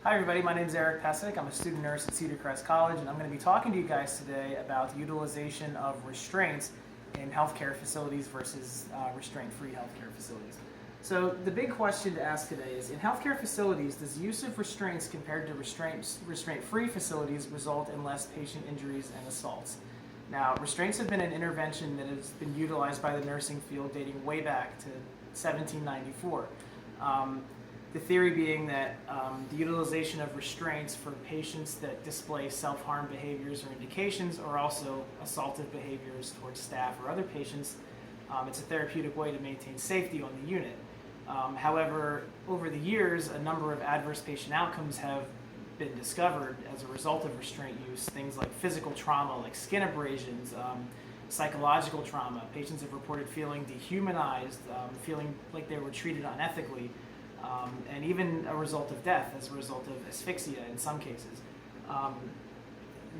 Hi everybody, my name is Eric Pesek. I'm a student nurse at Cedar Crest College, and I'm going to be talking to you guys today about the utilization of restraints in healthcare facilities versus restraint-free healthcare facilities. So the big question to ask today is, in healthcare facilities, does use of restraints compared to restraint-free facilities result in less patient injuries and assaults? Now, restraints have been an intervention that has been utilized by the nursing field dating way back to 1794. The theory being that the utilization of restraints for patients that display self-harm behaviors or indications, or also assaultive behaviors towards staff or other patients, it's a therapeutic way to maintain safety on the unit. However, over the years, a number of adverse patient outcomes have been discovered as a result of restraint use. Things like physical trauma, like skin abrasions, psychological trauma. Patients have reported feeling dehumanized, feeling like they were treated unethically. And even a result of death as a result of asphyxia in some cases.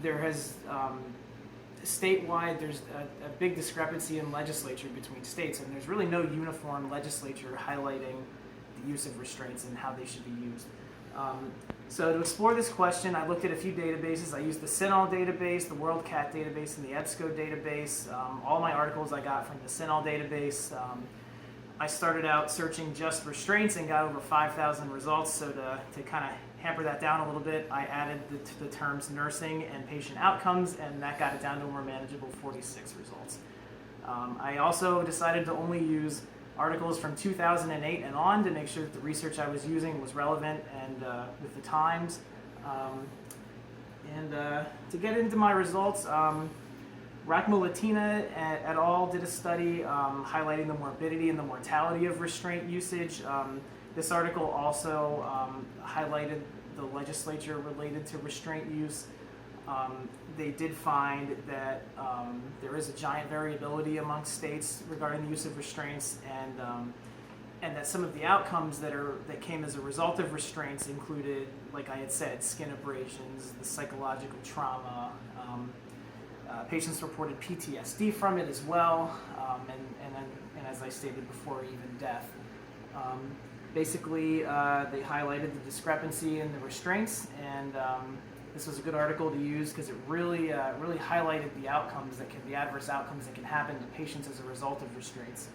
There has, statewide, there's a big discrepancy in legislature between states, and there's really no uniform legislature highlighting the use of restraints and how they should be used. So to explore this question, I looked at a few databases. I used the CINAHL database, the WorldCat database, and the EBSCO database. All my articles I got from the CINAHL database. I started out searching just restraints and got over 5,000 results, so to kind of hamper that down a little bit, I added the terms nursing and patient outcomes, and that got it down to a more manageable 46 results. I also decided to only use articles from 2008 and on to make sure that the research I was using was relevant and with the times. To get into my results, Latina et al. Did a study highlighting the morbidity and the mortality of restraint usage. This article also highlighted the legislature related to restraint use. They did find that there is a giant variability among states regarding the use of restraints, and that some of the outcomes that came as a result of restraints included, like I had said, skin abrasions, the psychological trauma. Patients reported PTSD from it as well, and as I stated before, even death. Basically, they highlighted the discrepancy in the restraints, and this was a good article to use because it really highlighted the adverse outcomes that can happen to patients as a result of restraints.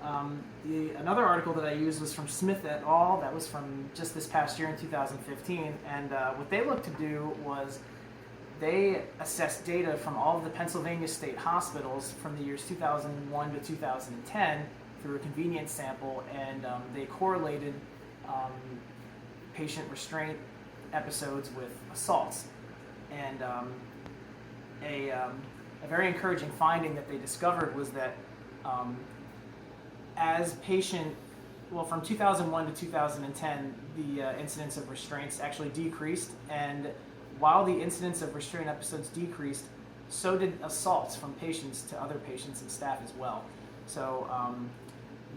Another article that I used was from Smith et al. That was from just this past year in 2015, and what they looked to do was they assessed data from all of the Pennsylvania state hospitals from the years 2001 to 2010 through a convenience sample, and they correlated patient restraint episodes with assaults. And a very encouraging finding that they discovered was that from 2001 to 2010, the incidence of restraints actually decreased, and while the incidence of restraint episodes decreased, so did assaults from patients to other patients and staff as well. So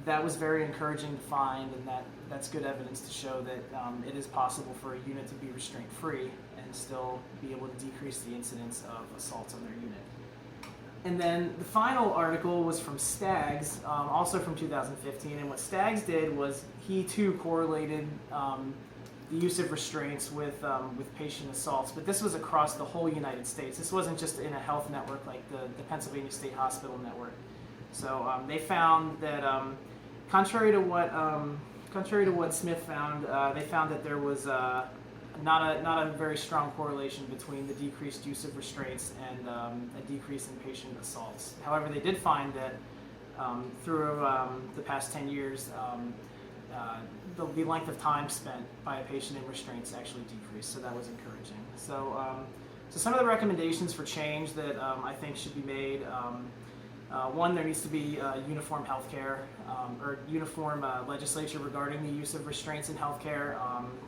that was very encouraging to find, and that's good evidence to show that it is possible for a unit to be restraint-free and still be able to decrease the incidence of assaults on their unit. And then the final article was from Staggs, also from 2015, and what Staggs did was he too correlated the use of restraints with patient assaults, but this was across the whole United States. This wasn't just in a health network like the Pennsylvania State Hospital Network. So they found that contrary to what Smith found, they found that there was not a very strong correlation between the decreased use of restraints and a decrease in patient assaults. However, they did find that through the past 10 years, the length of time spent by a patient in restraints actually decreased, so that was encouraging. So some of the recommendations for change that I think should be made. One, there needs to be uniform healthcare or uniform legislature regarding the use of restraints in healthcare.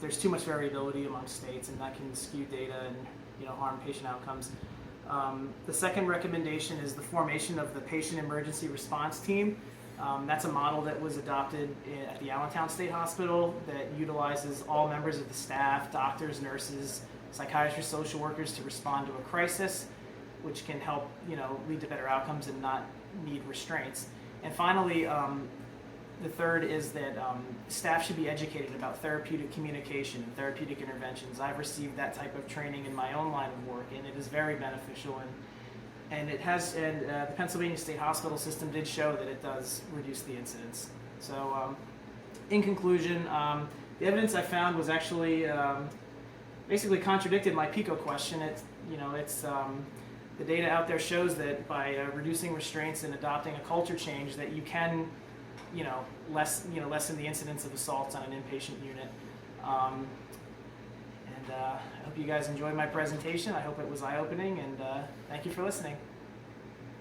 There's too much variability among states, and that can skew data and harm patient outcomes. The second recommendation is the formation of the Patient Emergency Response Team. That's a model that was adopted at the Allentown State Hospital that utilizes all members of the staff, doctors, nurses, psychiatrists, social workers to respond to a crisis, which can help lead to better outcomes and not need restraints. And finally, The third is that staff should be educated about therapeutic communication and therapeutic interventions. I've received that type of training in my own line of work, and it is very beneficial. And it has, the Pennsylvania State Hospital system did show that it does reduce the incidence. So, in conclusion, the evidence I found was actually basically contradicted my PICO question. The data out there shows that by reducing restraints and adopting a culture change, that you can, lessen the incidence of assaults on an inpatient unit. I hope you guys enjoyed my presentation. I hope it was eye-opening, and thank you for listening.